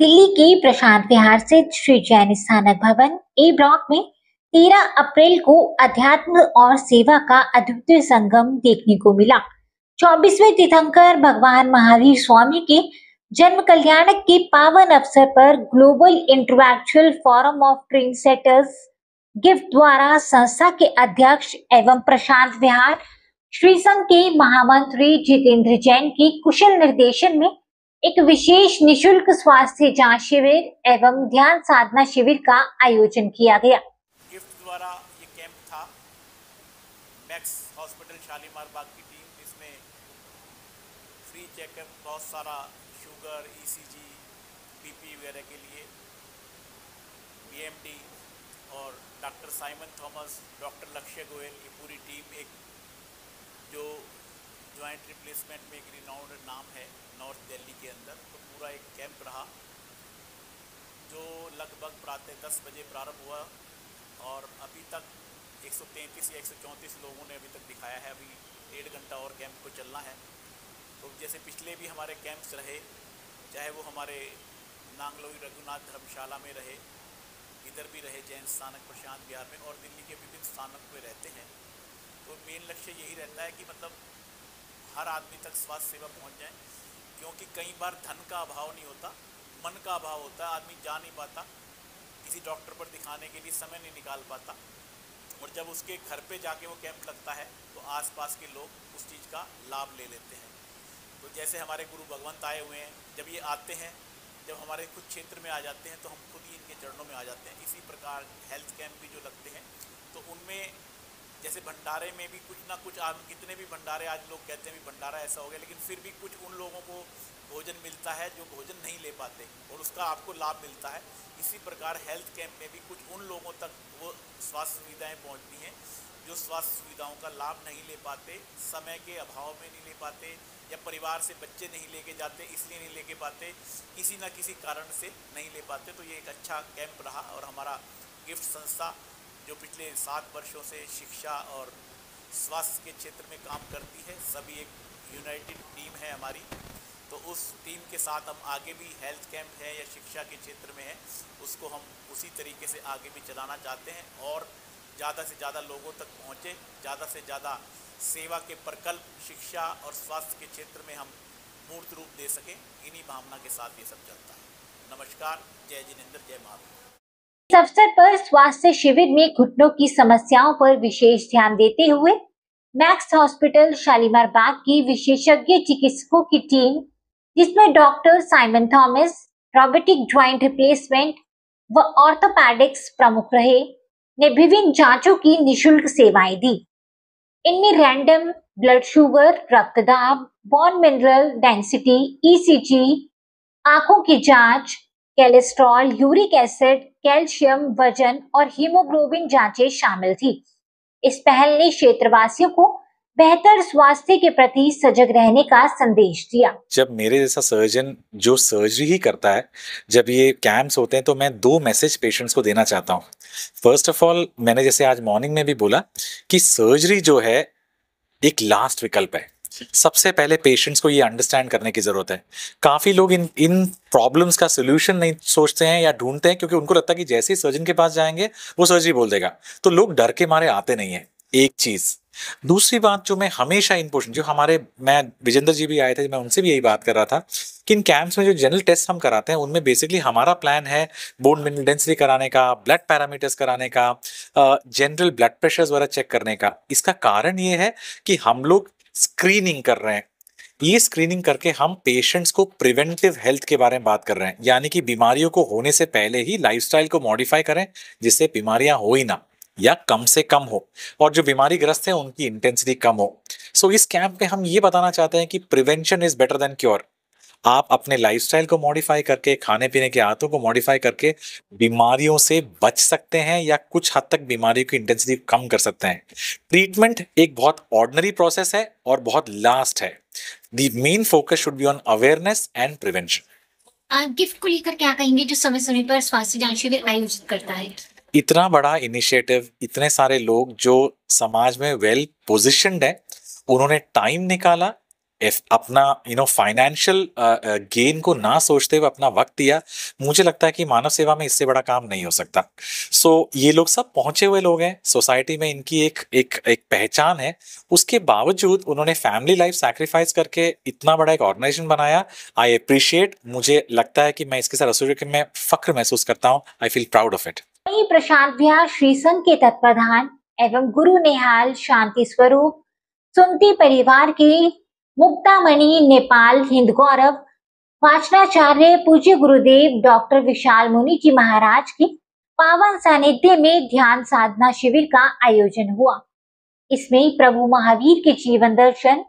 दिल्ली के प्रशांत विहार स्थित श्री जैन स्थानक भवन ए ब्लॉक में 13 अप्रैल को अध्यात्म और सेवा का अद्वितीय संगम देखने को मिला। 24वें तीर्थंकर भगवान महावीर स्वामी के जन्म कल्याणक के पावन अवसर पर global intellectual forum of trend setters gift द्वारा संस्था के अध्यक्ष एवं प्रशांत विहार श्री संघ के महामंत्री जितेंद्र जैन के कुशल निर्देशन में एक विशेष निशुल्क स्वास्थ्य जांच शिविर एवं ध्यान साधना शिविर का आयोजन किया गया। गिफ्ट द्वारा ये कैंप था। मैक्स हॉस्पिटल शालीमार बाग की टीम, जिसमें फ्री चेकअप, बहुत सारा शुगर, ईसीजी, बीपी वगैरह के लिए बीएमडी और डॉक्टर साइमन थॉमस, डॉक्टर लक्ष्य गोयल, ये पूरी टीम, एक जो जॉइंट रिप्लेसमेंट में एक रिनाउंड नाम है नॉर्थ दिल्ली के अंदर, तो पूरा एक कैंप रहा जो लगभग प्रातः 10 बजे प्रारंभ हुआ और अभी तक 133 या 134 लोगों ने अभी तक दिखाया है। अभी 1.5 घंटा और कैंप को चलना है। तो जैसे पिछले भी हमारे कैंप्स रहे, चाहे वो हमारे नांगलोई रघुनाथ धर्मशाला में रहे, इधर भी रहे जैन स्थानक प्रशांत विहार में, और दिल्ली के विभिन्न स्थानक में रहते हैं, तो मेन लक्ष्य यही रहता है कि मतलब हर आदमी तक स्वास्थ्य सेवा पहुंच जाए। क्योंकि कई बार धन का अभाव नहीं होता, मन का अभाव होता है। आदमी जा नहीं पाता, किसी डॉक्टर पर दिखाने के लिए समय नहीं निकाल पाता, और जब उसके घर पे जाके वो कैंप लगता है तो आसपास के लोग उस चीज़ का लाभ ले लेते हैं। तो जैसे हमारे गुरु भगवंत आए हुए हैं, जब ये आते हैं, जब हमारे खुद क्षेत्र में आ जाते हैं, तो हम खुद ही इनके चरणों में आ जाते हैं। इसी प्रकार हेल्थ कैंप भी जो लगते हैं, तो उनमें जैसे भंडारे में भी कुछ ना कुछ, आप कितने भी भंडारे आज लोग कहते हैं भी भंडारा ऐसा हो गया, लेकिन फिर भी कुछ उन लोगों को भोजन मिलता है जो भोजन नहीं ले पाते, और उसका आपको लाभ मिलता है। इसी प्रकार हेल्थ कैंप में भी कुछ उन लोगों तक वो स्वास्थ्य सुविधाएं पहुंचती हैं जो स्वास्थ्य सुविधाओं का लाभ नहीं ले पाते, समय के अभाव में नहीं ले पाते, या परिवार से बच्चे नहीं लेके जाते इसलिए नहीं लेके पाते, किसी न किसी कारण से नहीं ले पाते। तो ये एक अच्छा कैंप रहा। और हमारा गिफ्ट संस्था जो पिछले 7 वर्षों से शिक्षा और स्वास्थ्य के क्षेत्र में काम करती है, सभी एक यूनाइटेड टीम है हमारी, तो उस टीम के साथ हम आगे भी हेल्थ कैंप है या शिक्षा के क्षेत्र में है, उसको हम उसी तरीके से आगे भी चलाना चाहते हैं, और ज़्यादा से ज़्यादा लोगों तक पहुँचे, ज़्यादा से ज़्यादा सेवा के प्रकल्प शिक्षा और स्वास्थ्य के क्षेत्र में हम मूर्त रूप दे सकें। इन्हीं भावना के साथ ये सब चलता है। नमस्कार, जय जिनेंद्र, जय महावीर। इस अवसर पर स्वास्थ्य शिविर में घुटनों की समस्याओं पर विशेष ध्यान देते हुए मैक्स हॉस्पिटल शालीमार बाग की विशेषज्ञ चिकित्सकों की टीम, जिसमें doctor Simon Thomas, robotic joint replacement व ऑर्थोपेडिक्स प्रमुख रहे, ने विभिन्न जांचों की निशुल्क सेवाएं दी। इनमें रैंडम ब्लड शुगर, रक्तदाब, बोन मिनरल डेंसिटी, ईसीजी, आंखों की जांच, कोलेस्ट्रॉल, यूरिक एसिड, कैल्शियम, वजन और हीमोग्लोबिन जांचें शामिल थी। इस पहल ने क्षेत्रवासियों को बेहतर स्वास्थ्य के प्रति सजग रहने का संदेश दिया। जब मेरे जैसा सर्जन जो सर्जरी ही करता है, जब ये कैंप्स होते हैं, तो मैं 2 मैसेज पेशेंट्स को देना चाहता हूँ। फर्स्ट ऑफ ऑल, मैंने जैसे आज मॉर्निंग में भी बोला कि सर्जरी जो है एक लास्ट विकल्प है। सबसे पहले पेशेंट्स को ये अंडरस्टैंड करने की जरूरत है। काफी लोग इन प्रॉब्लम्स का सोल्यूशन नहीं सोचते हैं या ढूंढते हैं, क्योंकि उनको लगता है कि जैसे ही सर्जन के पास जाएंगे वो सर्जरी बोल देगा, तो लोग डर के मारे आते नहीं है। एक चीज। दूसरी बात जो मैं हमेशा जो हमारे, मैं विजेंद्र जी भी आए थे, मैं उनसे भी यही बात कर रहा था कि इन कैंप्स में जो जनरल टेस्ट हम कराते हैं, उनमें बेसिकली हमारा प्लान है बोन मिनरल डेंसिटी कराने का, ब्लड पैरामीटर्स कराने का, जनरल ब्लड प्रेशर वगैरह चेक करने का। इसका कारण ये है कि हम लोग स्क्रीनिंग कर रहे हैं। ये स्क्रीनिंग करके हम पेशेंट्स को प्रिवेंटिव हेल्थ के बारे में बात कर रहे हैं, यानी कि बीमारियों को होने से पहले ही लाइफस्टाइल को मॉडिफाई करें, जिससे बीमारियां हो ही ना, या कम से कम हो, और जो बीमारी ग्रस्त है उनकी इंटेंसिटी कम हो। सो इस कैंप में हम ये बताना चाहते हैं कि prevention is better than cure. आप अपने लाइफस्टाइल को मॉडिफाई करके, खाने पीने के आदतों को मॉडिफाई करके बीमारियों से बच सकते हैं, या कुछ हद तक बीमारियों की इंटेंसिटी कम कर सकते हैं। ट्रीटमेंट एक बहुत ऑर्डिनरी प्रोसेस है और बहुत लास्ट है। The main focus should be on awareness and prevention. Gift को लेकर क्या कहेंगे जो समय समय पर स्वास्थ्य जांच शिविर आयोजित करता है? इतना बड़ा इनिशिएटिव, इतने सारे लोग जो समाज में वेल पोजिशन्ड है, उन्होंने टाइम निकाला अपना फाइनेंशियल गेन को ना सोचते हुए अपना वक्त दिया, मुझे लगता है कि मानव सेवा में इससे बड़ा काम नहीं हो सकता। सो ये लोग सब पहुंचे हुए लोग हैं, सोसाइटी में इनकी एक पहचान है, उसके बावजूद उन्होंने फैमिली लाइफ सैक्रिफाइस करके इतना बड़ा एक ऑर्गेनाइजेशन बनाया। आई अप्रिशिएट, मुझे लगता है कि मैं इसके साथ एसोसिएट में फख्र महसूस करता हूँ। I feel proud of it. वहीं प्रशांत विहार श्रीसंघ के तत्प्रधान एवं गुरु निहाल शांति स्वरूप सुमति परिवार के मुक्तामणि नेपाल हिंद गौरव वाचनाचार्य पूज्य गुरुदेव डॉक्टर विशाल मुनि जी महाराज के पावन सानिध्य में ध्यान साधना शिविर का आयोजन हुआ। इसमें प्रभु महावीर के जीवन दर्शन,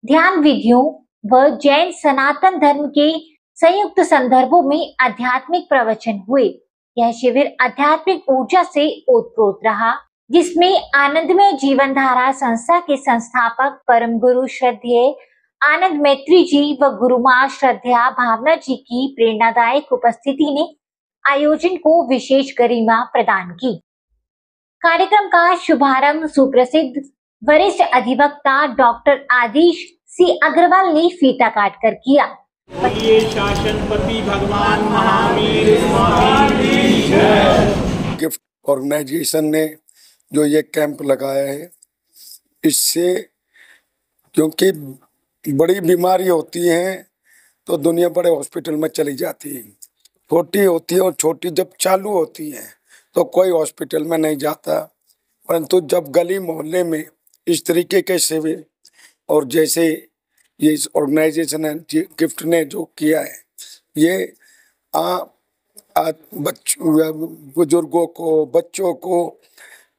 ध्यान विधियों व जैन सनातन धर्म के संयुक्त संदर्भों में आध्यात्मिक प्रवचन हुए। यह शिविर आध्यात्मिक ऊर्जा से ओतप्रोत रहा, जिसमें आनंदमय जीवन धारा संस्था के संस्थापक परम गुरु श्रद्धेय आनंद मैत्री जी व गुरुमां श्रद्धेया भावना जी की प्रेरणादायक उपस्थिति ने आयोजन को विशेष गरिमा प्रदान की। कार्यक्रम का शुभारंभ सुप्रसिद्ध वरिष्ठ अधिवक्ता डॉक्टर आदिश सी अग्रवाल ने फीता काटकर किया। ये शासनपति भगवान महावीर स्वामी की जय। गिफ्ट ऑर्गेनाइजेशन ने जो ये कैंप लगाया है, इससे क्योंकि बड़ी बीमारी होती है तो दुनिया बड़े हॉस्पिटल में चली जाती है, छोटी होती है और छोटी जब चालू होती है तो कोई हॉस्पिटल में नहीं जाता। परंतु जब गली मोहल्ले में इस तरीके के शिविर और जैसे ये इस ऑर्गेनाइजेशन है गिफ्ट ने जो किया है, ये बुजुर्गों को, बच्चों को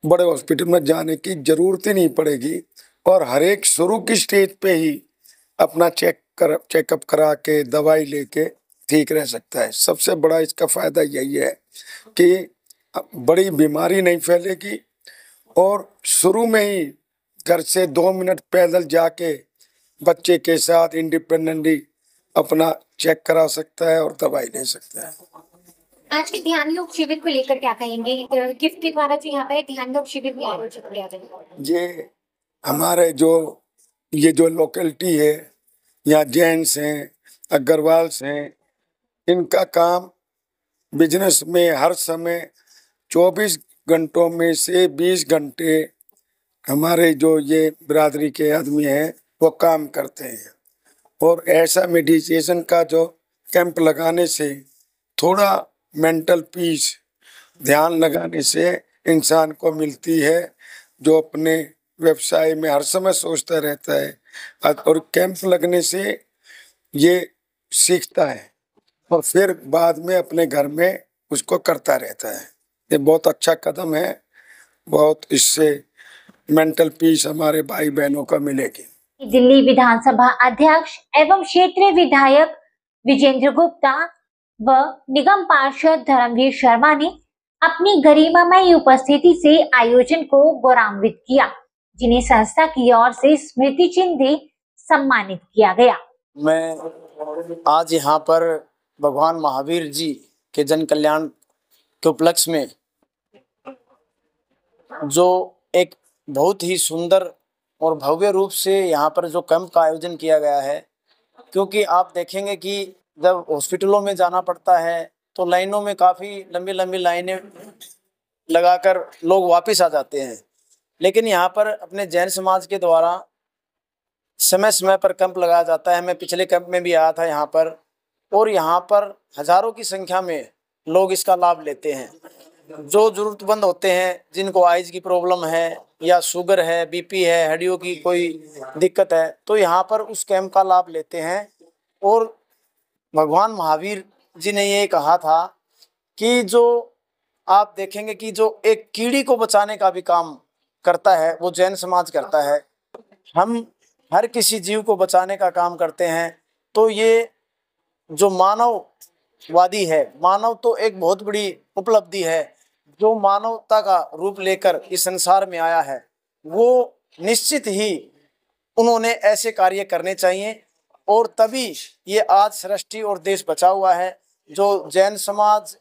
बड़े हॉस्पिटल में जाने की जरूरत ही नहीं पड़ेगी और हर एक शुरू की स्टेज पे ही अपना चेकअप करा के दवाई लेके ठीक रह सकता है। सबसे बड़ा इसका फायदा यही है कि बड़ी बीमारी नहीं फैलेगी और शुरू में ही घर से 2 मिनट पैदल जाके बच्चे के साथ इंडिपेंडेंटली अपना चेक करा सकता है और दवाई ले सकता है। आज के ध्यान योग शिविर को लेकर क्या कहेंगे? गिफ्ट के द्वारा जो यहाँ पे ध्यान योग शिविर भी आयोजित किया गया। ये हमारे ये जो लोकेलिटी है, यहाँ जैन्स हैं, अग्रवाल्स हैं, इनका काम बिजनेस में हर समय 24 घंटों में से 20 घंटे हमारे जो ये बिरादरी के आदमी हैं वो काम करते हैं। और ऐसा मेडिटेशन का जो कैंप लगाने से थोड़ा मेंटल पीस ध्यान लगाने से इंसान को मिलती है, जो अपने व्यवसाय में हर समय सोचता रहता है और कैंप लगने से ये सीखता है और फिर बाद में अपने घर में उसको करता रहता है। ये बहुत अच्छा कदम है, बहुत इससे मेंटल पीस हमारे भाई बहनों को मिलेगी। दिल्ली विधानसभा अध्यक्ष एवं क्षेत्रीय विधायक विजेंद्र गुप्ता व निगम पार्षद धर्मवीर शर्मा ने अपनी गरिमामय उपस्थिति से आयोजन को गौरवान्वित किया, जिन्हें संस्था की ओर से स्मृति चिन्ह दे सम्मानित किया गया। मैं आज यहाँ पर भगवान महावीर जी के जन कल्याण के उपलक्ष्य में जो एक बहुत ही सुंदर और भव्य रूप से यहाँ पर जो कैंप का आयोजन किया गया है, क्योंकि आप देखेंगे कि जब हॉस्पिटलों में जाना पड़ता है तो लाइनों में काफ़ी लंबी लंबी लाइनें लगाकर लोग वापस आ जाते हैं, लेकिन यहाँ पर अपने जैन समाज के द्वारा समय समय पर कैंप लगाया जाता है। मैं पिछले कैंप में भी आया था यहाँ पर, और यहाँ पर हजारों की संख्या में लोग इसका लाभ लेते हैं। जो जरूरतमंद होते हैं, जिनको आइज की प्रॉब्लम है या शुगर है, बीपी है, हड्डियों की कोई दिक्कत है, तो यहाँ पर उस कैंप का लाभ लेते हैं। और भगवान महावीर जी ने ये कहा था कि जो आप देखेंगे कि जो एक कीड़ी को बचाने का भी काम करता है वो जैन समाज करता है। हम हर किसी जीव को बचाने का काम करते हैं। तो ये जो मानववादी है, मानव तो एक बहुत बड़ी उपलब्धि है, जो मानवता का रूप लेकर इस संसार में आया है, वो निश्चित ही उन्होंने ऐसे कार्य करने चाहिए और तभी ये आज सृष्टि और देश बचा हुआ है। जो जैन समाज,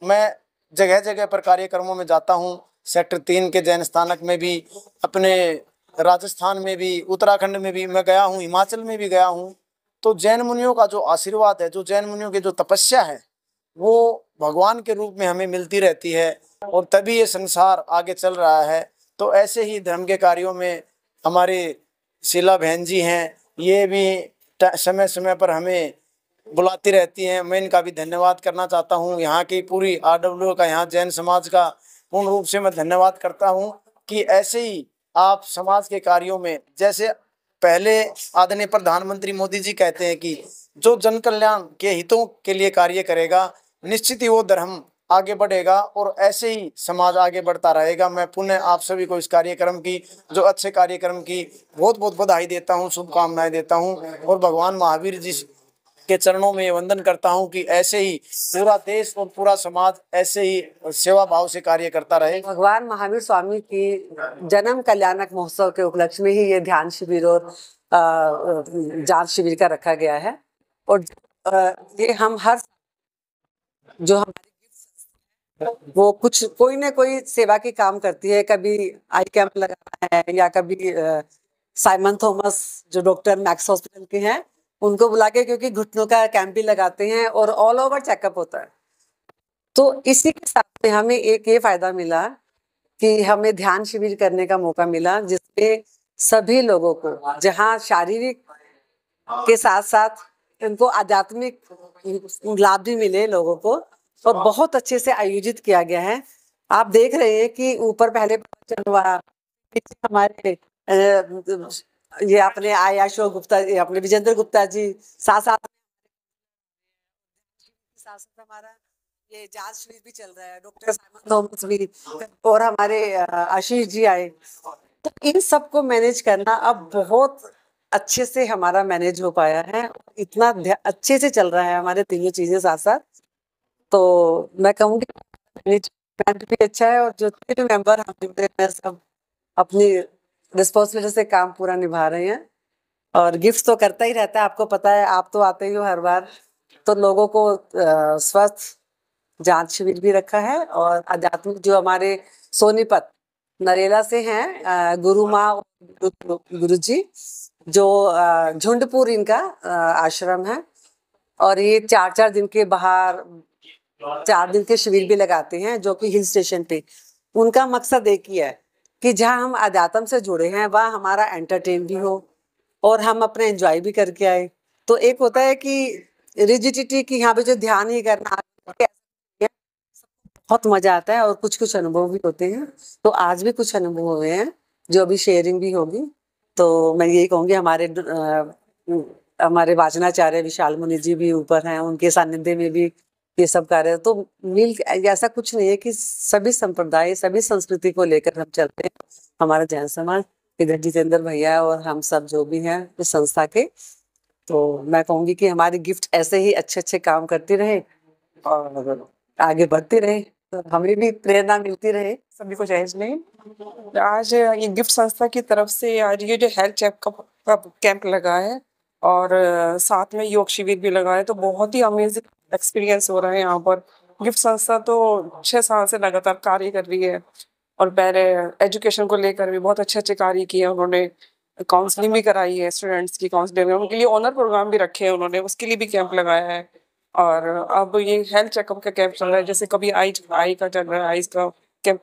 मैं जगह जगह पर कार्यक्रमों में जाता हूँ, सेक्टर 3 के जैन स्थानक में भी अपने राजस्थान में भी, उत्तराखंड में भी मैं गया हूँ, हिमाचल में भी गया हूँ, तो जैन मुनियों का जो आशीर्वाद है, जो जैन मुनियों की जो तपस्या है, वो भगवान के रूप में हमें मिलती रहती है और तभी ये संसार आगे चल रहा है। तो ऐसे ही धर्म के कार्यों में हमारे शीला बहन जी हैं, ये भी समय समय पर हमें बुलाती रहती हैं। मैं इनका भी धन्यवाद करना चाहता हूँ। यहाँ की पूरी RWO का, यहाँ जैन समाज का पूर्ण रूप से मैं धन्यवाद करता हूँ कि ऐसे ही आप समाज के कार्यों में, जैसे पहले आदरणीय प्रधानमंत्री मोदी जी कहते हैं कि जो जन कल्याण के हितों के लिए कार्य करेगा, निश्चित ही वो धर्म आगे बढ़ेगा और ऐसे ही समाज आगे बढ़ता रहेगा। मैं पुनः आप सभी को इस कार्यक्रम की, जो अच्छे कार्यक्रम की बहुत बहुत बधाई देता हूँ, शुभकामनाएं देता हूँ और भगवान महावीर जी के चरणों में वंदन करता हूँ कि ऐसे ही पूरा देश और पूरा समाज ऐसे ही सेवा भाव से कार्य करता रहे। भगवान महावीर स्वामी की जन्म कल्याणक महोत्सव के उपलक्ष्य में ही ये ध्यान शिविर और जांच शिविर का रखा गया है। और ये हम हर जो हमारी वो कुछ कोई ना कोई सेवा की काम करती है। कभी आई कैंप लगाना है, या कभी साइमन थॉमस जो डॉक्टर मैक्स हॉस्पिटल के हैं उनको बुला के, क्योंकि घुटनों का कैंप भी लगाते हैं और ऑल ओवर चेकअप होता है। तो इसी के साथ में हमें एक ये फायदा मिला कि हमें ध्यान शिविर करने का मौका मिला, जिसमें सभी लोगों को, जहाँ शारीरिक के साथ साथ उनको आध्यात्मिक लाभ भी मिले लोगों को, और बहुत अच्छे से आयोजित किया गया है। आप देख रहे हैं कि ऊपर पहले प्रवचन हुआ, पीछे हमारे ये अपने अशोक गुप्ता, अपने विजेंद्र गुप्ता जी, साथ साथ हमारा ये जांच शिविर भी चल रहा है, डॉक्टर साइमन थॉमस भी, और हमारे आशीष जी आए। तो इन सबको मैनेज करना अब बहुत अच्छे से हमारा मैनेज हो पाया है, इतना अच्छे से चल रहा है हमारे तीनों चीजें साथ साथ। तो मैं कहूँगी मैनेजमेंट भी अच्छा है, और जो तीन मेंबर हम सब अपनी रिस्पॉन्सिबिलिटी से काम पूरा निभा रहे हैं। और गिफ्ट तो करता ही रहता है, आपको पता है, आप तो आते ही हो हर बार। तो लोगों को स्वस्थ जांच शिविर भी रखा है, और आध्यात्मिक जो हमारे सोनीपत नरेला से हैं गुरु माँ गुरु जी, जो झुंडपुर इनका आश्रम है, और ये 4-4 दिन के बाहर 4 दिन के शिविर भी लगाते हैं, जो कि हिल स्टेशन पे। उनका मकसद एक ही है कि जहाँ हम आध्यात्म से जुड़े हैं वहाँ हमारा एंटरटेन भी हो और हम अपने एंजॉय भी करके आए। तो एक होता है कि रिजिडिटी की, यहाँ पे जो ध्यान ही करना, बहुत मजा आता है, और कुछ कुछ अनुभव भी होते हैं। तो आज भी कुछ अनुभव हुए हैं जो अभी शेयरिंग भी होगी। तो मैं यही कहूँगी, हमारे वाचनाचार्य विशाल मुनि जी भी ऊपर हैं, उनके सानिध्य में भी ये सब कार्य। तो मिल, ऐसा कुछ नहीं है कि सभी संप्रदाय, सभी संस्कृति को लेकर हम चलते हैं। हमारा जैन समाज, इधर जितेंद्र भैया और हम सब जो भी हैं इस संस्था के। तो मैं कहूँगी कि हमारी गिफ्ट ऐसे ही अच्छे अच्छे काम करती रहे और आगे बढ़ते रहे, तो हमें भी प्रेरणा मिलती रहे। सभी को जय हिंद। आज ये गिफ्ट संस्था की तरफ से आज ये जो हेल्थ चेकअप का कैंप लगा है, और साथ में योग शिविर भी लगा है, तो बहुत ही अमेजिंग एक्सपीरियंस हो रहा है यहाँ पर। गिफ्ट संस्था तो 6 साल से लगातार कार्य कर रही है, और पहले एजुकेशन को लेकर भी बहुत अच्छे कार्य किए उन्होंने। काउंसलिंग भी कराई है स्टूडेंट्स की, काउंसलिंग उनके लिए ऑनर प्रोग्राम भी रखे हैं उन्होंने, उसके लिए भी कैंप लगाया है। और अब ये हेल्थ चेकअप का कैंप चल रहा है, जैसे कभी आई का चल रहा है, आईज का कैंप,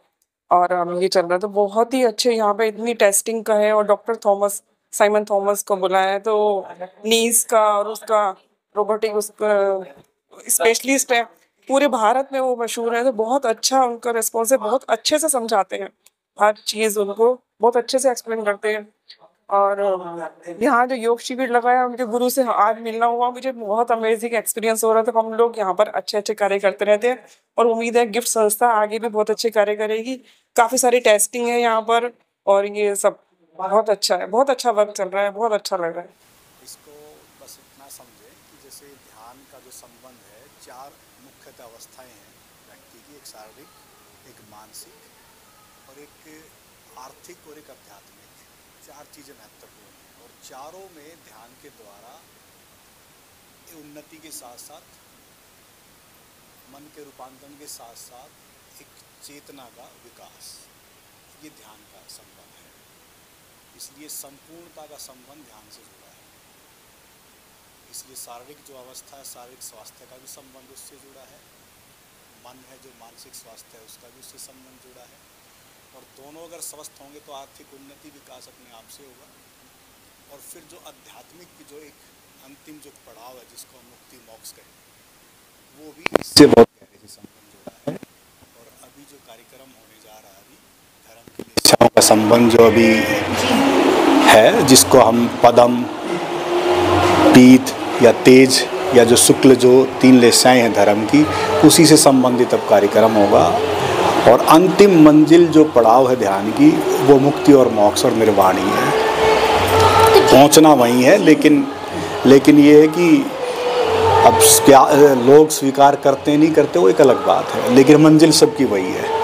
और ये चल रहा है। तो बहुत ही अच्छे यहाँ पे इतनी टेस्टिंग का है, और डॉक्टर साइमन थॉमस को बुलाया है, तो नीज का और उसका रोबोटिक उसका स्पेशलिस्ट है, पूरे भारत में वो मशहूर है। तो बहुत अच्छा उनका रिस्पॉन्स है, बहुत अच्छे से समझाते हैं हर चीज़, उनको बहुत अच्छे से एक्सप्लेन करते हैं। और यहाँ जो योग शिविर लगाया, उनके गुरु से आज मिलना हुआ, मुझे बहुत अमेजिंग एक्सपीरियंस हो रहा था। हम लोग यहाँ पर अच्छे अच्छे कार्य करते रहते हैं, और उम्मीद है गिफ्ट संस्था आगे भी बहुत अच्छे कार्य करेगी। काफ़ी सारी टेस्टिंग है यहाँ पर, और ये सब बहुत अच्छा है, बहुत अच्छा वर्क चल रहा है, बहुत अच्छा लग रहा है। इसको बस इतना समझे कि जैसे ध्यान का जो संबंध है, 4 मुख्यतः अवस्थाएं हैं व्यक्ति की, एक शारीरिक, एक मानसिक और एक आर्थिक और एक आध्यात्मिक। 4 चीज़ें महत्वपूर्ण हैं, और चारों में ध्यान के द्वारा उन्नति के साथ साथ, मन के रूपांतरण के साथ साथ एक चेतना का विकास, ये ध्यान का संबंध है। इसलिए संपूर्णता का संबंध ध्यान से जुड़ा है। इसलिए शारीरिक जो अवस्था है, शारीरिक स्वास्थ्य का भी संबंध उससे जुड़ा है, मन है जो मानसिक स्वास्थ्य है उसका भी उससे संबंध जुड़ा है। और दोनों अगर स्वस्थ होंगे तो आर्थिक उन्नति विकास अपने आप से होगा। और फिर जो आध्यात्मिक की जो एक अंतिम जो पड़ाव है जिसको हम मुक्ति मोक्ष कहें, वो भी इससे बहुत गहरे से संबंध जुड़ा है। और अभी जो कार्यक्रम होने जा रहा है, अभी धर्म की इच्छाओं का संबंध जो अभी है, जिसको हम पदम, पीत या तेज या जो शुक्ल जो 3 लेशाएं हैं धर्म की, उसी से संबंधित अब कार्यक्रम होगा। और अंतिम मंजिल जो पड़ाव है ध्यान की, वो मुक्ति और मोक्ष और निर्वाण ही है। पहुंचना वहीं है, लेकिन ये है कि अब लोग स्वीकार करते नहीं करते वो एक अलग बात है, लेकिन मंजिल सबकी वही है।